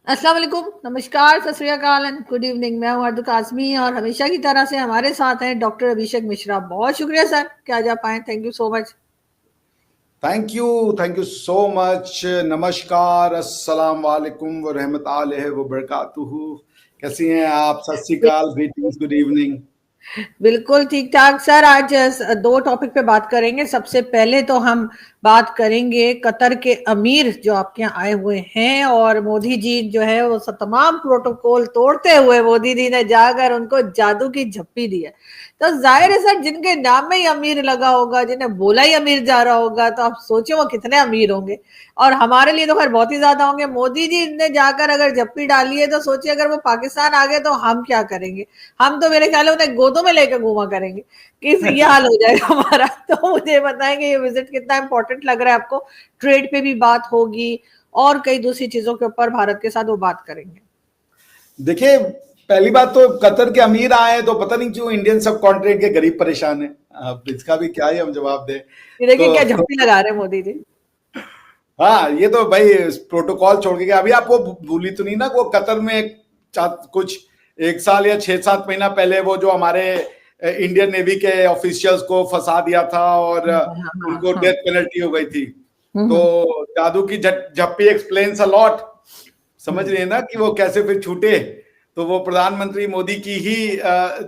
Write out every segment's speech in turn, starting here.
अस्सलाम वालेकुम, नमस्कार, सत श्री अकाल एंड गुड इवनिंग। मैं हूं अर्दु काज़मी और हमेशा की तरह से हमारे साथ हैं डॉक्टर अभिषेक मिश्रा। बहुत शुक्रिया सर कि आज आप आए। Thank you so much. Thank you so much. नमस्कार, अस्सलाम वालेकुम व रहमतुल्लाहि व बरकातुहू। कैसी हैं आप? सत श्री अकाल, ग्रीटिंग्स, गुड इवनिंग। बिल्कुल ठीक ठाक सर। आज दो टॉपिक पे बात करेंगे। सबसे पहले तो हम बात करेंगे कतर के अमीर जो आपके यहाँ आए हुए हैं, और मोदी जी जो है वो तमाम प्रोटोकॉल तोड़ते हुए मोदी जी ने जाकर उनको जादू की झप्पी दी है। तो जाहिर है सर, जिनके नाम में ही अमीर लगा होगा, जिन्हें बोला ही अमीर जा रहा होगा, तो आप सोचिए वो कितने अमीर होंगे। और हमारे लिए तो खैर बहुत ही ज्यादा होंगे। मोदी जी ने जाकर अगर झप्पी डाली है तो सोचिए अगर वो पाकिस्तान आ गए तो हम क्या करेंगे। हम तो मेरे ख्याल में गोदों में लेकर घूमा करेंगे कि ये हाल हो जाएगा हमारा। तो मुझे बताएंगे ये विजिट कितना इंपॉर्टेंट लग रहा है आपको। ट्रेड पे भी बात होगी और कई दूसरी चीजों के ऊपर भारत के साथ वो बात करेंगे। देखिए, पहली बात तो कतर के अमीर आए तो पता नहीं क्यों इंडियन सब कॉन्टिनेंट के गरीब परेशान है। अब इसका भी क्या ही हम जवाब दें। देखिए क्या तो झप्पी लगा रहे हैं मोदी जी। हाँ, ये तो भाई प्रोटोकॉल छोड़ के गया। अभी आपको भूली तो नहीं ना, वो कतर में कुछ 1 साल या 6-7 महीना पहले वो जो हमारे इंडियन नेवी के ऑफिशियल्स को फंसा दिया था और हाँ हाँ उनको हाँ। डेथ पेनल्टी हो गई थी। तो हम्म जादू की झप्पी एक्सप्लेन्स अ लॉट। समझ हम्म रहे हैं ना कि वो कैसे फिर छूटे। तो वो प्रधानमंत्री मोदी की ही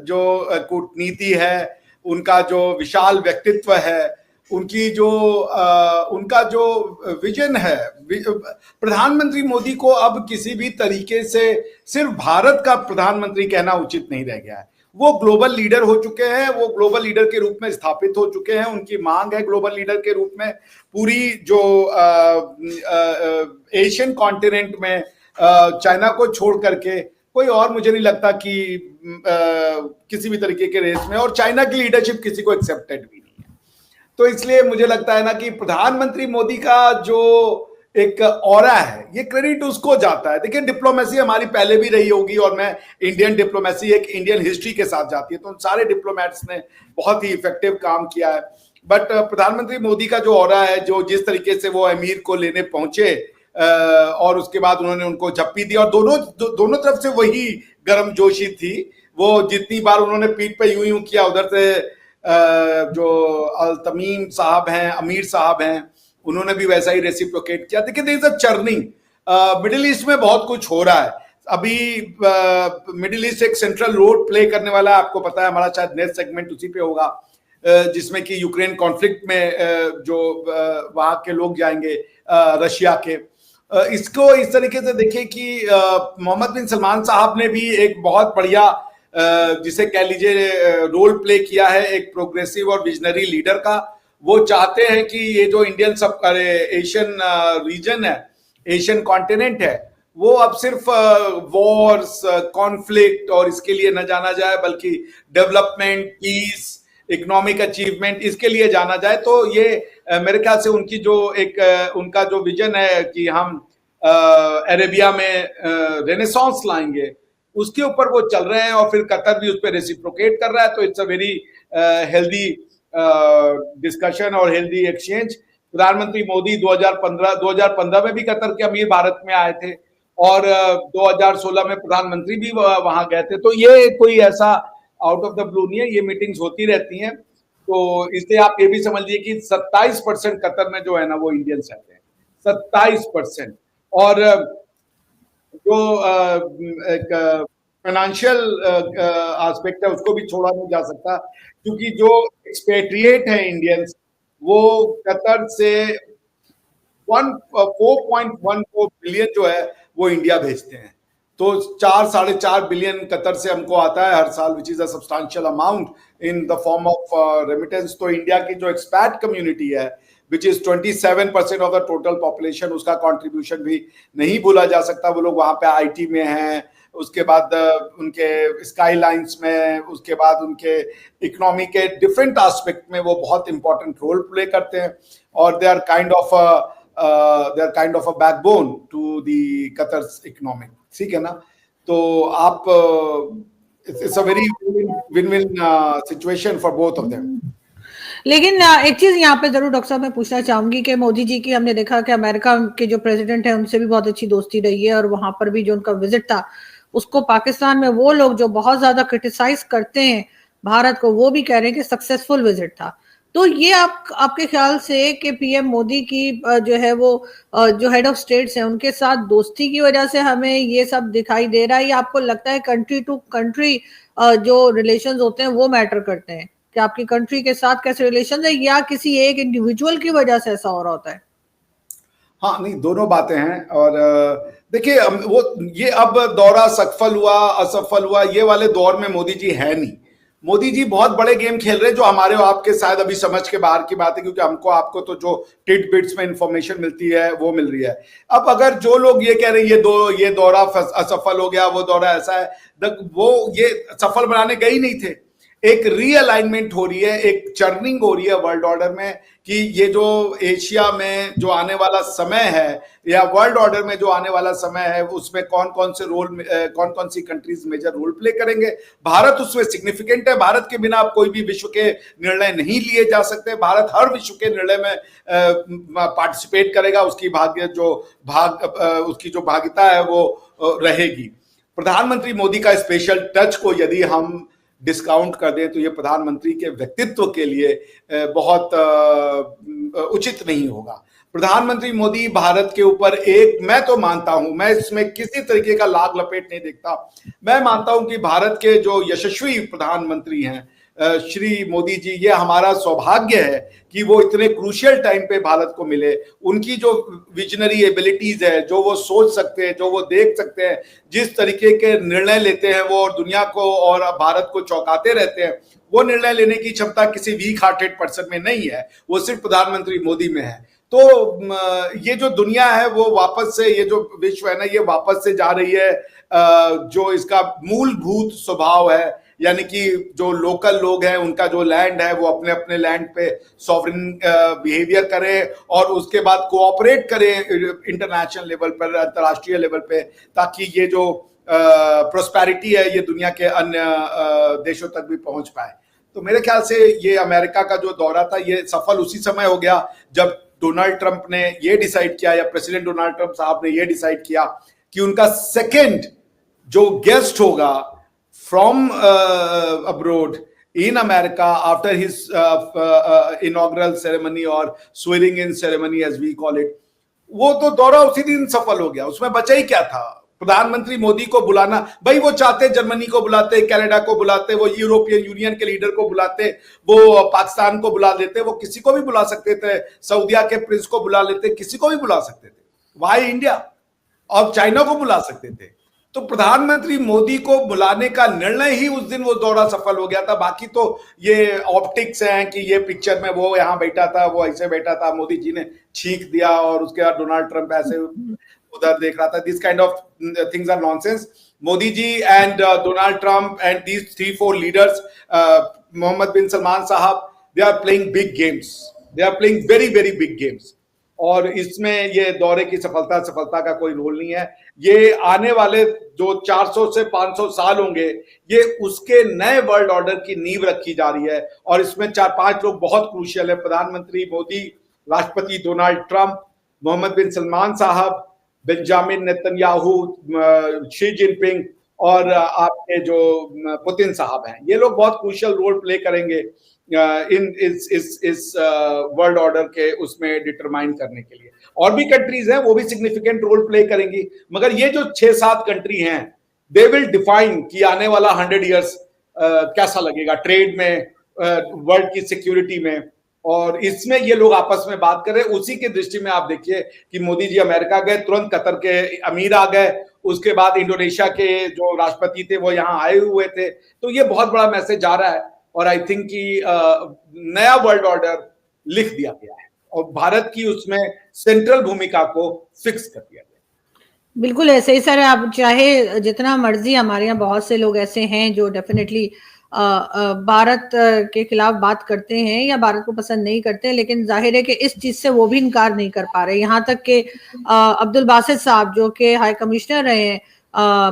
जो कूटनीति है, उनका जो विशाल व्यक्तित्व है, उनका जो विजन है। प्रधानमंत्री मोदी को अब किसी भी तरीके से सिर्फ भारत का प्रधानमंत्री कहना उचित नहीं रह गया है। वो ग्लोबल लीडर हो चुके हैं, वो ग्लोबल लीडर के रूप में स्थापित हो चुके हैं। उनकी मांग है ग्लोबल लीडर के रूप में। पूरी जो एशियन कॉन्टिनेंट में चाइना को छोड़ करके कोई और मुझे नहीं लगता कि किसी भी तरीके के रेस में, और चाइना की लीडरशिप किसी को एक्सेप्टेड भी नहीं है। तो इसलिए मुझे लगता है ना कि प्रधानमंत्री मोदी का जो एक ऑरा है, ये क्रेडिट उसको जाता है। देखिए, डिप्लोमेसी हमारी पहले भी रही होगी, और मैं इंडियन डिप्लोमेसी एक इंडियन हिस्ट्री के साथ जाती है, तो उन सारे डिप्लोमेट्स ने बहुत ही इफेक्टिव काम किया है। बट प्रधानमंत्री मोदी का जो ऑरा है, जो जिस तरीके से वो अमीर को लेने पहुंचे और उसके बाद उन्होंने उनको झप्पी दी, और दोनों तरफ से वही गर्मजोशी थी। वो जितनी बार उन्होंने पीठ पे यूं यूं किया, उधर से जो अल तमीम साहब हैं, अमीर साहब हैं, उन्होंने भी वैसा ही रेसिप्रोकेट किया। देखिए, there is a churning. Middle East में बहुत कुछ हो रहा है अभी। मिडिल ईस्ट एक सेंट्रल रोल प्ले करने वाला है। आपको पता है, हमारा शायद नेक्स्ट सेगमेंट उसी पे होगा, जिसमें कि यूक्रेन कॉन्फ्लिक्ट में जो वहां के लोग जाएंगे, रशिया के। इसको इस तरीके से देखिए कि मोहम्मद बिन सलमान साहब ने भी एक बहुत बढ़िया, जिसे कह लीजिए, रोल प्ले किया है एक प्रोग्रेसिव और विजनरी लीडर का। वो चाहते हैं कि ये जो इंडियन सब एशियन रीजन है, एशियन कॉन्टिनेंट है, वो अब सिर्फ वॉर्स, कॉन्फ्लिक्ट और इसके लिए न जाना जाए, बल्कि डेवलपमेंट, पीस, इकोनॉमिक अचीवमेंट, इसके लिए जाना जाए। तो ये मेरे ख्याल से उनकी जो उनका जो विजन है कि हम अरेबिया में रेनेसांस लाएंगे, उसके ऊपर वो चल रहे हैं, और फिर कतर भी उस पर रेसिप्रोकेट कर रहा है। तो it's a very healthy discussion और हेल्दी एक्सचेंज। प्रधानमंत्री मोदी 2015 में भी कतर के अमीर भारत में आए थे, और 2016 में प्रधानमंत्री भी वहां गए थे। तो ये कोई ऐसा आउट ऑफ द ब्लू नहीं है, ये मीटिंग्स होती रहती हैं। तो इसलिए आप ये भी समझ लीजिए कि 27% कतर में जो है ना, वो इंडियंस रहते हैं, 27%। और जो एक फाइनेंशियल एस्पेक्ट है, उसको भी छोड़ा नहीं जा सकता, क्योंकि जो एक्सपेट्रिएट है इंडियंस, वो कतर से 4.14 बिलियन जो है वो इंडिया भेजते हैं। तो 4-4.5 बिलियन कतर से हमको आता है हर साल, which is a substantial amount in the form of remittance. तो इंडिया की जो एक्सपैट कम्युनिटी है, which is 27% of the total population, उसका कंट्रीब्यूशन भी नहीं भूला जा सकता। वो लोग वहां पे आईटी में हैं, उसके बाद उनके स्काई लाइन्स में, उसके बाद उनके इकोनॉमी के डिफरेंट एस्पेक्ट में वो बहुत इंपॉर्टेंट रोल प्ले करते हैं, और they are kind of a backbone to the Qatar's economic. ठीक है ना? तो आप it's a very win win situation for both of them. लेकिन एक चीज यहाँ पे जरूर डॉक्टर साहब मैं पूछना चाहूंगी कि मोदी जी की हमने देखा कि अमेरिका के जो प्रेसिडेंट है उनसे भी बहुत अच्छी दोस्ती रही है, और वहां पर भी जो उनका विजिट था उसको पाकिस्तान में वो लोग जो बहुत ज्यादा क्रिटिसाइज करते हैं भारत को, वो भी कह रहे हैं कि सक्सेसफुल विजिट था। तो ये आपके ख्याल से कि पीएम मोदी की जो है वो जो हेड ऑफ स्टेट्स हैं उनके साथ दोस्ती की वजह से हमें ये सब दिखाई दे रहा है, या आपको लगता है कंट्री टू कंट्री जो रिलेशंस होते हैं वो मैटर करते हैं कि आपकी कंट्री के साथ कैसे रिलेशन है, या किसी एक इंडिविजुअल की वजह से ऐसा हो रहा होता है? हाँ, नहीं, दोनों बातें हैं। और देखिए, वो ये अब दौरा सफल हुआ असफल हुआ ये वाले दौर में मोदी जी है नहीं। मोदी जी बहुत बड़े गेम खेल रहे हैं जो हमारे और आपके शायद अभी समझ के बाहर की बात है, क्योंकि हमको आपको तो जो टिट बिट्स में इंफॉर्मेशन मिलती है वो मिल रही है। अब अगर जो लोग ये कह रहे हैं ये दौरा असफल हो गया, वो दौरा ऐसा है, वो ये सफल बनाने गए ही नहीं थे। एक रीअलाइनमेंट हो रही है, एक चर्निंग हो रही है वर्ल्ड ऑर्डर में, कि ये जो एशिया में जो आने वाला समय है या वर्ल्ड ऑर्डर में जो आने वाला समय है उसमें कौन कौन से रोल, कौन कौन सी कंट्रीज मेजर रोल प्ले करेंगे। भारत उसमें सिग्निफिकेंट है। भारत के बिना कोई भी विश्व के निर्णय नहीं लिए जा सकते। भारत हर विश्व के निर्णय में पार्टिसिपेट करेगा। उसकी उसकी जो भागीदारी है वो रहेगी। प्रधानमंत्री मोदी का स्पेशल टच को यदि हम डिस्काउंट कर दें तो ये प्रधानमंत्री के व्यक्तित्व के लिए बहुत उचित नहीं होगा। प्रधानमंत्री मोदी भारत के ऊपर मैं तो मानता हूं, मैं इसमें किसी तरीके का लाग लपेट नहीं देखता। मैं मानता हूं कि भारत के जो यशस्वी प्रधानमंत्री हैं श्री मोदी जी, ये हमारा सौभाग्य है कि वो इतने क्रूशियल टाइम पे भारत को मिले। उनकी जो विजनरी एबिलिटीज है, जो वो सोच सकते हैं, जो वो देख सकते हैं, जिस तरीके के निर्णय लेते हैं वो और दुनिया को और भारत को चौंकाते रहते हैं, वो निर्णय लेने की क्षमता किसी वीक हार्टेड पर्सन में नहीं है, वो सिर्फ प्रधानमंत्री मोदी में है। तो ये जो दुनिया है वो वापस से, ये जो विश्व है ना, ये वापस से जा रही है जो इसका मूलभूत स्वभाव है, यानी कि जो लोकल लोग हैं उनका जो लैंड है वो अपने अपने लैंड पे सॉवरेन बिहेवियर करें और उसके बाद कोऑपरेट करें इंटरनेशनल लेवल पर, अंतर्राष्ट्रीय लेवल पे, ताकि ये जो प्रोस्पेरिटी है ये दुनिया के अन्य देशों तक भी पहुंच पाए। तो मेरे ख्याल से ये अमेरिका का जो दौरा था ये सफल उसी समय हो गया जब डोनाल्ड ट्रंप ने ये डिसाइड किया, या प्रेसिडेंट डोनाल्ड ट्रंप साहब ने ये डिसाइड किया कि उनका सेकेंड जो गेस्ट होगा from abroad in America after his inaugural ceremony or swearing in ceremony as we call it, वो तो दौरा उसी दिन सफल हो गया। उसमें बचा ही क्या था? प्रधानमंत्री मोदी को बुलाना, भाई वो चाहते जर्मनी को बुलाते, कनाडा को बुलाते, वो यूरोपियन यूनियन के लीडर को बुलाते, वो पाकिस्तान को बुला लेते, वो किसी को भी बुला सकते थे, सऊदिया के प्रिंस को बुला लेते, किसी को भी बुला सकते थे। Why India? और चाइना को बुला सकते थे। तो प्रधानमंत्री मोदी को बुलाने का निर्णय ही उस दिन वो दौरा सफल हो गया था। बाकी तो ये ऑप्टिक्स हैं कि ये पिक्चर में वो यहां बैठा था, वो ऐसे बैठा था, मोदी जी ने छींक दिया और उसके बाद डोनाल्ड ट्रंप ऐसे उधर देख रहा था। This kind of things are nonsense. Modi ji and Donald Trump and these 3-4 leaders, Mohammed bin Salman साहब, they are playing big games, they are playing very very big games. और इसमें ये दौरे की सफलता का कोई रोल नहीं है। ये आने वाले जो 400 से 500 साल होंगे, ये उसके नए वर्ल्ड ऑर्डर की नींव रखी जा रही है, और इसमें 4-5 लोग बहुत क्रूशियल है। प्रधानमंत्री मोदी, राष्ट्रपति Donald Trump, Mohammad bin Salman साहब, बेंजामिन नेतन्याहू, शी जिनपिंग और आपके जो पुतिन साहब हैं, ये लोग बहुत क्रूशियल रोल प्ले करेंगे इस वर्ल्ड ऑर्डर के उसमें डिटरमाइन करने के लिए। और भी कंट्रीज हैं, वो भी सिग्निफिकेंट रोल प्ले करेंगी, मगर ये जो 6-7 कंट्री हैं, दे विल डिफाइन कि आने वाला 100 इयर्स कैसा लगेगा ट्रेड में, वर्ल्ड की सिक्योरिटी में। और इसमें ये लोग आपस में बात कर रहे हैं। उसी की दृष्टि में आप देखिए कि मोदी जी अमेरिका गए, तुरंत कतर के अमीर आ गए, उसके बाद इंडोनेशिया के जो राष्ट्रपति थे वो यहाँ आए हुए थे। तो ये बहुत बड़ा मैसेज आ रहा है, और आई थिंक कि नया वर्ल्ड ऑर्डर लिख दिया गया है और भारत की उसमें सेंट्रल भूमिका को फिक्स कर दिया गया। बिल्कुल ऐसे ही सर, आप चाहे जितना मर्जी, हमारे यहाँ बहुत से लोग ऐसे हैं जो डेफिनेटली भारत के खिलाफ बात करते हैं या भारत को पसंद नहीं करते, लेकिन जाहिर है कि इस चीज से वो भी इनकार नहीं कर पा रहे। यहाँ तक कि अब्दुल बासित साहब जो कि हाई कमिश्नर रहे हैं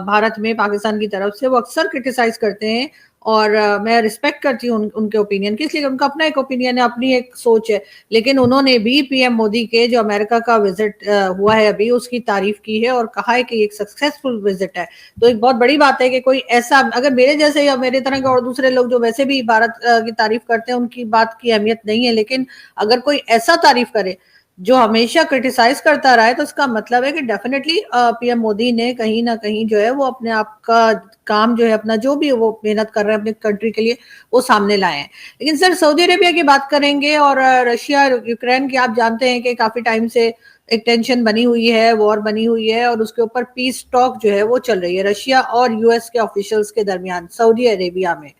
भारत में पाकिस्तान की तरफ से, वो अक्सर क्रिटिसाइज करते हैं और मैं रिस्पेक्ट करती हूँ उनके ओपिनियन की, इसलिए उनका अपना एक ओपिनियन है, अपनी एक सोच है। लेकिन उन्होंने भी पीएम मोदी के जो अमेरिका का विजिट हुआ है अभी, उसकी तारीफ की है और कहा है कि एक सक्सेसफुल विजिट है। तो एक बहुत बड़ी बात है कि कोई ऐसा, अगर मेरे जैसे या मेरे तरह के और दूसरे लोग जो वैसे भी भारत की तारीफ करते हैं, उनकी बात की अहमियत नहीं है, लेकिन अगर कोई ऐसा तारीफ करे जो हमेशा क्रिटिसाइज करता रहा है, तो उसका मतलब है कि डेफिनेटली पीएम मोदी ने कहीं ना कहीं जो है वो अपने आप का काम जो है, अपना जो भी वो मेहनत कर रहे हैं अपने कंट्री के लिए, वो सामने लाए हैं। लेकिन सर, सऊदी अरेबिया की बात करेंगे और रशिया यूक्रेन की, आप जानते हैं कि काफी टाइम से एक टेंशन बनी हुई है, वॉर बनी हुई है, और उसके ऊपर पीस टॉक जो है वो चल रही है रशिया और यूएस के ऑफिशियल्स के दरमियान सऊदी अरेबिया में।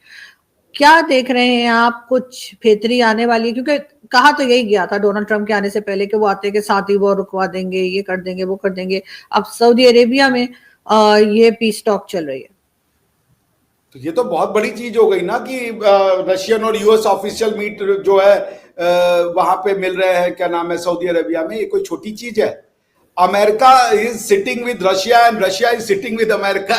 क्या देख रहे हैं आप, कुछ बेहतरी आने वाली है? क्योंकि कहा तो यही गया था डोनाल्ड ट्रंप के आने से पहले कि वो आते के साथ ही वो रुकवा देंगे, ये कर देंगे, वो कर देंगे। अब सऊदी अरेबिया में ये पीस टॉक चल रही है। तो ये तो बहुत बड़ी चीज हो गई ना कि रशियन और यूएस ऑफिशियल मीट जो है वहां पे मिल रहे हैं, क्या नाम है, सऊदी अरेबिया में। ये कोई छोटी चीज है? America is sitting with Russia and Russia is sitting with America,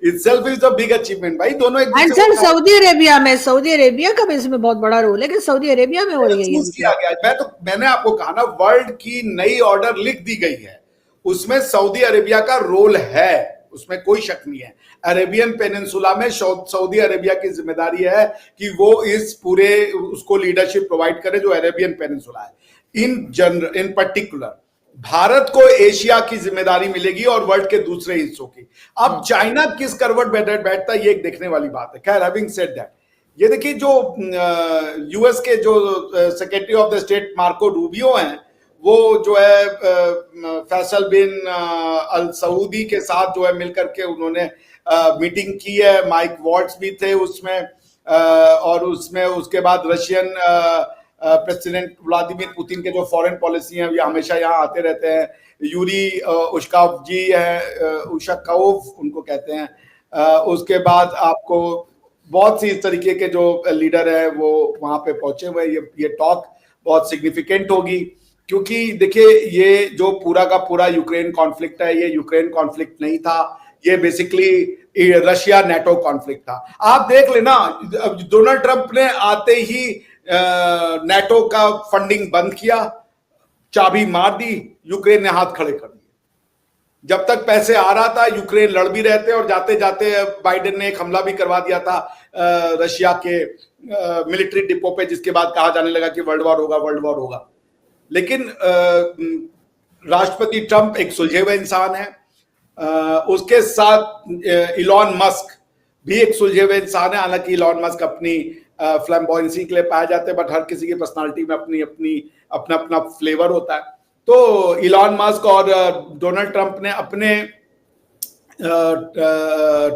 itself is a big achievement भाई। दोनों एक एंड दूसरे सर, को सऊदी अरेबिया का भी इसमें बहुत बड़ा रोल है कि सऊदी अरेबिया में हो रही है ये चूज किया गया। मैंने आपको कहा ना, वर्ल्ड की नई ऑर्डर लिख दी गई है, उसमें सऊदी अरेबिया का रोल है, उसमें कोई शक नहीं है। अरेबियन पेनिनसुला में सऊदी अरेबिया की जिम्मेदारी है कि वो इस पूरे उसको लीडरशिप प्रोवाइड करे जो अरेबियन पेनिनसुला है। इन पर्टिकुलर भारत को एशिया की जिम्मेदारी मिलेगी और वर्ल्ड के दूसरे हिस्सों की। अब चाइना किस करवट बैठता है, ये एक देखने वाली बात है। खैर, हैविंग सेड दैट, ये देखिए जो यूएस के जो secretary of the state Marco Rubio हैं, वो जो है फैसल बिन अल सऊदी के साथ जो है मिलकर के उन्होंने मीटिंग की है। माइक वॉट्स भी थे उसमें, और उसमें उसके बाद रशियन प्रेसिडेंट व्लादिमीर पुतिन के जो फॉरेन पॉलिसी है, ये हमेशा यहाँ आते रहते हैं। यूरी उशकाव जी है, उशकाव उनको कहते हैं। उसके बाद आपको बहुत सी इस तरीके के जो लीडर है वो वहां पे पहुंचे हुए। ये टॉक बहुत सिग्निफिकेंट होगी, क्योंकि देखिए ये जो पूरा का पूरा यूक्रेन कॉन्फ्लिक्ट है, ये यूक्रेन कॉन्फ्लिक्ट नहीं था, ये बेसिकली रशिया नेटो कॉन्फ्लिक्ट था। आप देख लेना, डोनाल्ड ट्रंप ने आते ही नेटो का फंडिंग बंद किया, चाबी मार दी, यूक्रेन ने हाथ खड़े कर दिए। जब तक पैसे आ रहा था यूक्रेन लड़ भी रहते, और जाते जाते बाइडेन ने एक हमला भी करवा दिया था रशिया के मिलिट्री डिपो पे, जिसके बाद कहा जाने लगा कि वर्ल्ड वॉर होगा। लेकिन राष्ट्रपति ट्रंप एक सुलझे हुए इंसान है, उसके साथ इलॉन मस्क भी एक सुलझे हुए इंसान है। हालांकि इलॉन मस्क अपनी फ्लैम्बॉयंसी के लिए पाए जाते हैं, बट हर किसी की पर्सनालिटी में अपना अपना फ्लेवर होता है। तो इलॉन मस्क और डोनाल्ड ट्रंप ने अपने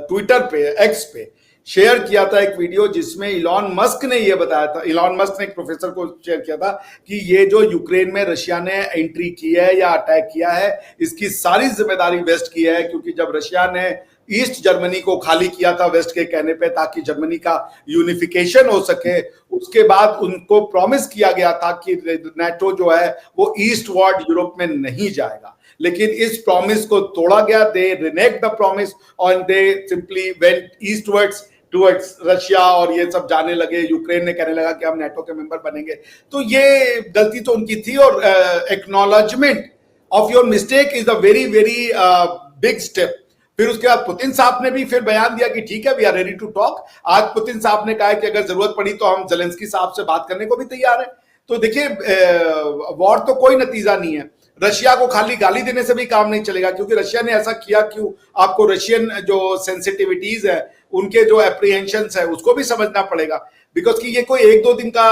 ट्विटर पे, एक्स पे शेयर किया था एक वीडियो, जिसमें इलॉन मस्क ने यह बताया था, इलॉन मस्क ने एक प्रोफेसर को शेयर किया था कि ये जो यूक्रेन में रशिया ने एंट्री की है या अटैक किया है, इसकी सारी जिम्मेदारी वेस्ट की है। क्योंकि जब रशिया ने ईस्ट जर्मनी को खाली किया था वेस्ट के कहने पे, ताकि जर्मनी का यूनिफिकेशन हो सके, उसके बाद उनको प्रॉमिस किया गया था कि नेटो जो है वो ईस्ट वार्ड यूरोप में नहीं जाएगा। लेकिन इस प्रॉमिस को तोड़ा गया। दे रिनेक्ट द प्रॉमिस और दे simply went eastwards towards Russia, और ये सब जाने लगे। यूक्रेन ने कहने लगा कि हम नेटो के मेंबर बनेंगे। तो ये गलती तो उनकी थी, और acknowledgement of your mistake is a very very big step. फिर उसके बाद पुतिन साहब ने भी फिर बयान दिया कि ठीक है, we are ready to talk. आज पुतिन साहब ने कहा कि अगर जरूरत पड़ी तो हम जेलेंस्की साहब से बात करने को भी तैयार है। तो देखिए, वॉर तो कोई नतीजा नहीं है। रशिया को खाली गाली देने से भी काम नहीं चलेगा, क्योंकि रशिया ने ऐसा किया क्यों, आपको रशियन जो सेंसिटिविटीज है, उनके जो एप्रीहेंशंस है, उसको भी समझना पड़ेगा। बिकॉज कि ये कोई एक दो दिन का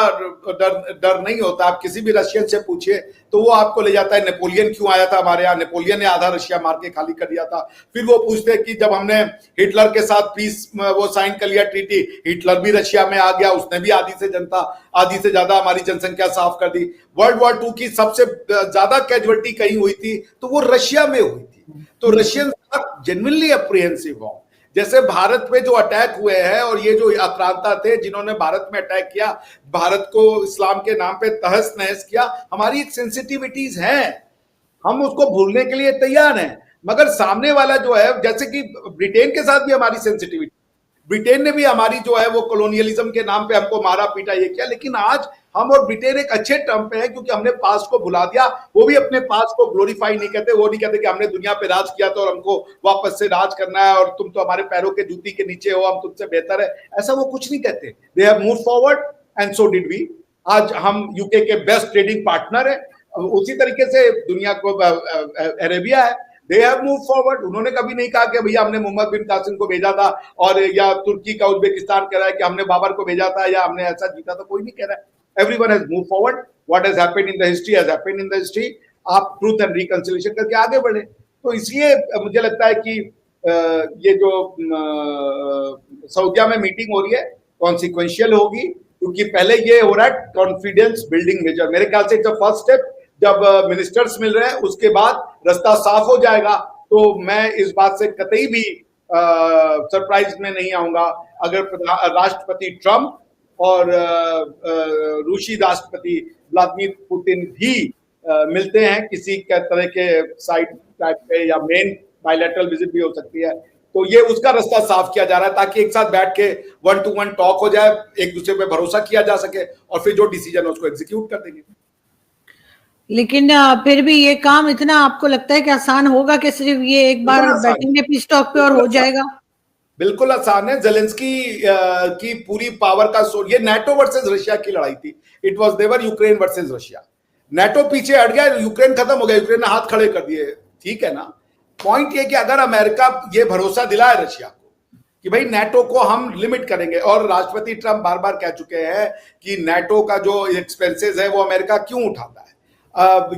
डर नहीं होता। आप किसी भी रशियन से पूछिए तो वो आपको ले जाता है, नेपोलियन क्यों आया था हमारे यहाँ, नेपोलियन ने आधा रशिया मार के खाली कर दिया था। फिर वो पूछते हैं कि जब हमने हिटलर के साथ पीस वो साइन कर लिया ट्रीटी, हिटलर भी रशिया में आ गया, उसने भी आधी से ज्यादा हमारी जनसंख्या साफ कर दी। वर्ल्ड वॉर 2 की सबसे ज्यादा कैजुअलिटी कहीं हुई थी तो वो रशिया में हुई थी। तो रशियन जेन्युइनली अप्रीहेंसिव हो। जैसे भारत पे जो अटैक हुए हैं, और ये जो आक्रांता थे जिन्होंने भारत में अटैक किया, भारत को इस्लाम के नाम पे तहस नहस किया, हमारी एक सेंसिटिविटीज हैं, हम उसको भूलने के लिए तैयार हैं। मगर सामने वाला जो है, जैसे कि ब्रिटेन के साथ भी हमारी सेंसिटिविटी, ब्रिटेन ने भी हमारी जो है वो कॉलोनियलिज्म के नाम पे हमको मारा पीटा ये किया, लेकिन आज हम और ब्रिटेन एक अच्छे टर्म पे है क्योंकि हमने पास्ट को भुला दिया। वो भी अपने पास्ट को ग्लोरीफाई नहीं करते, वो नहीं कहते कि हमने दुनिया पे राज किया था और हमको वापस से राज करना है और तुम तो हमारे पैरों के जूती के नीचे हो, हम तुमसे बेहतर है, ऐसा वो कुछ नहीं कहते। They have move forward and so did we. आज हम यूके के बेस्ट ट्रेडिंग पार्टनर है, उसी तरीके से दुनिया को अरेबिया है, दे हैव मूव फॉरवर्ड। उन्होंने कभी नहीं कहा कि भैया हमने मोहम्मद बिन कासिम को भेजा था और या तुर्की का उज्बेकिस्तान कह रहा है कि हमने बाबर को भेजा था या हमने ऐसा जीता था, कोई नहीं कह रहा है। Everyone has moved forward. What has happened in the history has happened in the history. आप ट्रूथ एंड रिकंसिलिएशन करके आगे बढ़े। तो इसलिए मुझे लगता है कि ये जो सऊदीया में मीटिंग हो रही है कॉन्सिक्वेंशियल होगी, क्योंकि पहले ये हो रहा है कॉन्फिडेंस बिल्डिंग मेजर। मेरे ख्याल से इट्स फर्स्ट स्टेप। जब मिनिस्टर्स मिल रहे हैं उसके बाद रास्ता साफ हो जाएगा। तो मैं इस बात से कतई भी सरप्राइज में नहीं आऊंगा अगर राष्ट्रपति ट्रंप और रूसी राष्ट्रपति व्लादिमीर पुतिन भी मिलते हैं किसी तरह के साइड टाइप पे या मेन बायलैटरल विजिट भी हो सकती है। तो ये उसका रास्ता साफ किया जा रहा है ताकि एक साथ बैठ के 1-to-1 टॉक हो जाए, एक दूसरे पे भरोसा किया जा सके और फिर जो डिसीजन है उसको एग्जीक्यूट कर देंगे। लेकिन फिर भी ये काम इतना आपको लगता है कि आसान होगा कि सिर्फ ये एक बार बैठेंगे पीस टॉक पे और हो जाएगा? बिल्कुल आसान है। जेलेंस्की की पूरी पावर का सोर्स, ये नाटो वर्सेस रशिया की लड़ाई थी। It was never Ukraine versus Russia. NATO पीछे हट गया, यूक्रेन खत्म हो गया, यूक्रेन ने हाथ खड़े कर दिए, ठीक है ना। पॉइंट ये कि अगर अमेरिका ये भरोसा दिलाए रशिया को कि भाई नाटो को हम लिमिट करेंगे, और राष्ट्रपति ट्रंप बार बार कह चुके हैं कि नाटो का जो एक्सपेंसेस है वो अमेरिका क्यों उठाता है,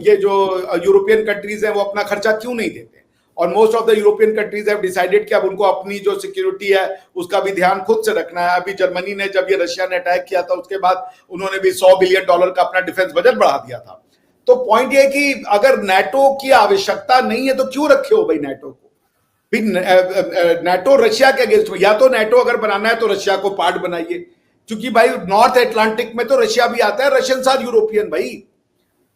ये जो यूरोपियन कंट्रीज है वो अपना खर्चा क्यों नहीं देते, और most of the European countries have decided कि अब उनको अपनी जो सिक्योरिटी है उसका भी ध्यान खुद से रखना है। अभी जर्मनी ने, जब ये रशिया ने अटैक किया था उसके बाद उन्होंने भी $100 बिलियन का अपना डिफेंस बजट बढ़ा दिया था। तो पॉइंट ये कि अगर नाटो की आवश्यकता नहीं है तो क्यों रखे हो भाई नाटो को। फिर नाटो रशिया के अगेंस्ट में, या तो नाटो अगर बनाना है तो रशिया को पार्ट बनाइए, क्योंकि भाई नॉर्थ अटलांटिक में तो रशिया भी आता है। रशियंस आर यूरोपियन भाई।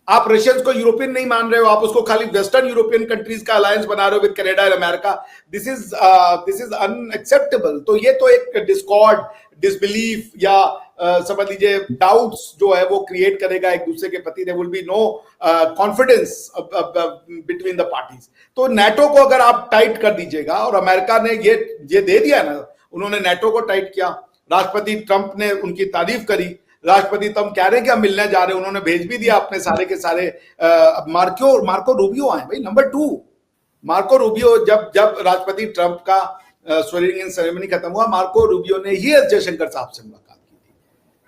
आप रशियंस को यूरोपियन नहीं मान रहे हो, आप उसको खाली वेस्टर्न यूरोपियन कंट्रीज का अलायंस बना रहे हो विद कनाडा और अमेरिका। This is unacceptable. तो ये तो एक डिस्कॉर्ड, डिसबिलीफ या समझ लीजिए डाउट्स जो है वो क्रिएट करेगा एक दूसरे के प्रति। There will be no confidence between the parties. तो नाटो को अगर आप टाइट कर दीजिएगा, और अमेरिका ने ये दे दिया ना, उन्होंने नाटो को टाइट किया, राष्ट्रपति ट्रंप ने उनकी तारीफ करी, राष्ट्रपति ट्रंप कह रहे हैं कि हम मिलने जा रहे हैं, उन्होंने भेज भी दिया अपने सारे के सारे। मार्को रूबियो आए भाई, नंबर 2 मार्को रूबियो। जब राष्ट्रपति ट्रंप का स्वेरिंग इन सेरेमनी खत्म हुआ, मार्को रूबियो ने ही एस जयशंकर साहब से मुलाकात की थी।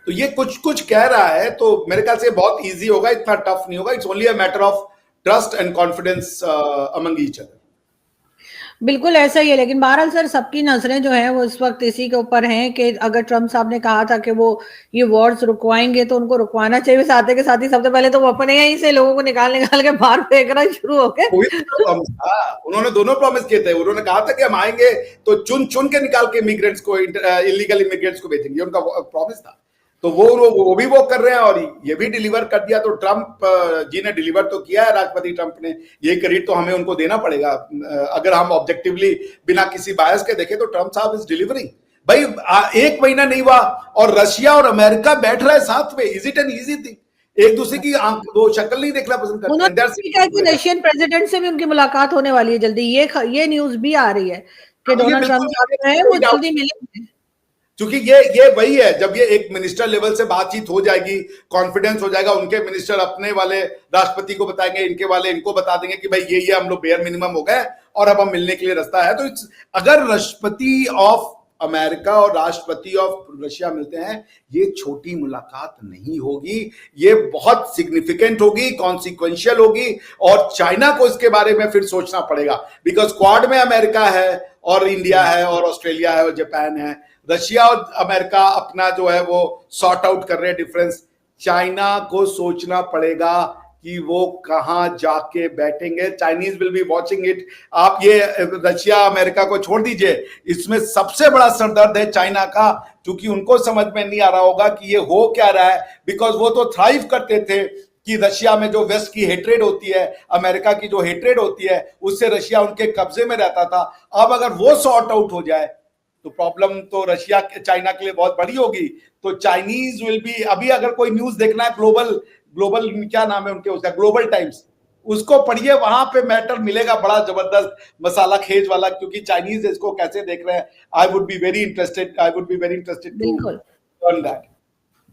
तो ये कुछ कह रहा है, तो मेरे ख्याल से बहुत ईजी होगा, इतना टफ नहीं होगा। It's only a matter of trust and confidence among each other. बिल्कुल ऐसा ही है। लेकिन बहरहाल सर, सबकी नजरें जो है वो इस वक्त इसी के ऊपर हैं कि अगर ट्रंप साहब ने कहा था कि वो ये वॉर्स रुकवाएंगे तो उनको रुकवाना चाहिए। साथ के साथ ही सबसे पहले तो वो अपने यहीं से लोगों को निकाल के बाहर फेंकना शुरू हो गए। उन्होंने दोनों प्रॉमिस किए थे। उन्होंने कहा था कि हम आएंगे तो चुन चुन के निकाल के इमिग्रेंट्स को, इलीगल इमिग्रेंट्स को भेजेंगे, उनका प्रॉमिस था। तो वो भी वो कर रहे हैं और ये भी डिलीवर कर दिया। तो ट्रंप जी ने डिलीवर तो किया है, राष्ट्रपति ट्रंप ने। ये क्रेडिट तो हमें उनको देना पड़ेगा। अगर हम ऑब्जेक्टिवली बिना किसी बायस के देखें तो ट्रंप साहब इज डिलीवरिंग। भाई 1 महीना नहीं हुआ और रशिया और अमेरिका बैठ रहा है साथ में। Is it an easy thing? एक दूसरे की वो शक्ल नहीं देखना पसंद करते। उन्होंने कि रशियन प्रेसिडेंट से भी उनकी मुलाकात होने वाली है जल्दी। ये न्यूज भी आ रही है कि डोनाल्ड ट्रंप साहब है वो जल्दी मिलेंगे। क्योंकि ये वही है, जब ये एक मिनिस्टर लेवल से बातचीत हो जाएगी, कॉन्फिडेंस हो जाएगा, उनके मिनिस्टर अपने वाले राष्ट्रपति को बताएंगे, इनके वाले इनको बता देंगे कि भाई ये हम लोग बेयर मिनिमम हो गए और अब हम मिलने के लिए रास्ता है। तो अगर राष्ट्रपति ऑफ अमेरिका और राष्ट्रपति ऑफ रशिया मिलते हैं, ये छोटी मुलाकात नहीं होगी, ये बहुत सिग्निफिकेंट होगी, कॉन्सिक्वेंशियल होगी। और चाइना को इसके बारे में फिर सोचना पड़ेगा, बिकॉज क्वाड में अमेरिका है और इंडिया है और ऑस्ट्रेलिया है और जापान है। रशिया और अमेरिका अपना जो है वो सॉर्ट आउट कर रहे हैं डिफरेंस। चाइना को सोचना पड़ेगा कि वो कहां जाके बैठेंगे। Chinese will be watching it. आप ये रशिया अमेरिका को छोड़ दीजिए, इसमें सबसे बड़ा सरदर्द है चाइना का, क्योंकि उनको समझ में नहीं आ रहा होगा कि ये हो क्या रहा है। बिकॉज वो तो थ्राइव करते थे कि रशिया में जो वेस्ट की हेट्रेड होती है, अमेरिका की जो हेट्रेड होती है, उससे रशिया उनके कब्जे में रहता था। अब अगर वो सॉर्ट आउट हो जाए तो प्रॉब्लम तो रशिया चाइना के लिए बहुत बड़ी होगी। तो चाइनीज विल बी, अभी अगर कोई न्यूज देखना है ग्लोबल ग्लोबल क्या नाम है उनके, उसका ग्लोबल टाइम्स, उसको पढ़िए, वहां पे मैटर मिलेगा बड़ा जबरदस्त मसाला खेज वाला, क्योंकि चाइनीज इसको कैसे देख रहे हैं। I would be very interested to बिल्कुल लर्न दैट।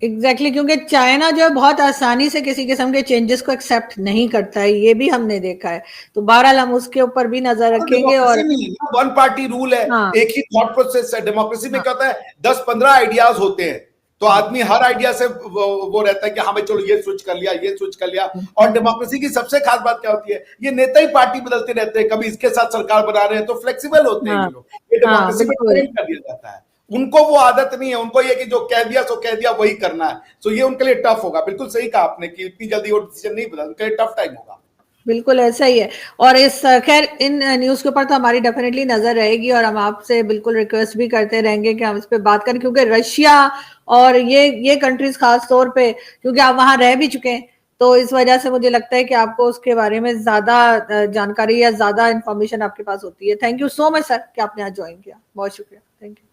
एग्जैक्टली क्योंकि चाइना जो है बहुत आसानी से किसी किस्म के चेंजेस को एक्सेप्ट नहीं करता है, ये भी हमने देखा है। तो बहरहाल हम उसके ऊपर भी नजर रखेंगे। और डेमोक्रेसी नहीं है, वन पार्टी रूल है, हाँ एक ही थॉट प्रोसेस है। डेमोक्रेसी में हाँ क्या होता है, 10-15 आइडियाज होते हैं, तो आदमी हर आइडिया से वो रहता है कि हाँ भाई चलो ये स्विच कर लिया, ये स्विच कर लिया। और डेमोक्रेसी की सबसे खास बात क्या होती है, ये नेता ही पार्टी बदलते रहते हैं, कभी इसके साथ सरकार बना रहे हैं, तो फ्लेक्सिबल होते हैं हाँ ये लोग। ये हाँ डेमोक्रेसी में बिल्कुल ट्रेन कर दिया जाता है, उनको वो आदत नहीं है, उनको ये कि जो कह दिया सो कह दिया वही करना है। तो ये उनके लिए टफ होगा। बिल्कुल सही कहा आपने कि इतनी जल्दी वो डिसीजन नहीं बदल, उनके लिए टफ टाइम होगा। बिल्कुल ऐसा ही है। और इस खैर इन न्यूज के ऊपर तो हमारी डेफिनेटली नजर रहेगी, और हम आपसे बिल्कुल रिक्वेस्ट भी करते रहेंगे कि हम इस पे बात करें, क्योंकि रशिया और ये कंट्रीज खास तौर पे, क्योंकि आप वहां रह भी चुके हैं, तो इस वजह से मुझे लगता है कि आपको उसके बारे में ज्यादा जानकारी या ज्यादा इंफॉर्मेशन आपके पास होती है। Thank you so much sir कि आपने आज ज्वाइन किया, बहुत शुक्रिया। Thank you.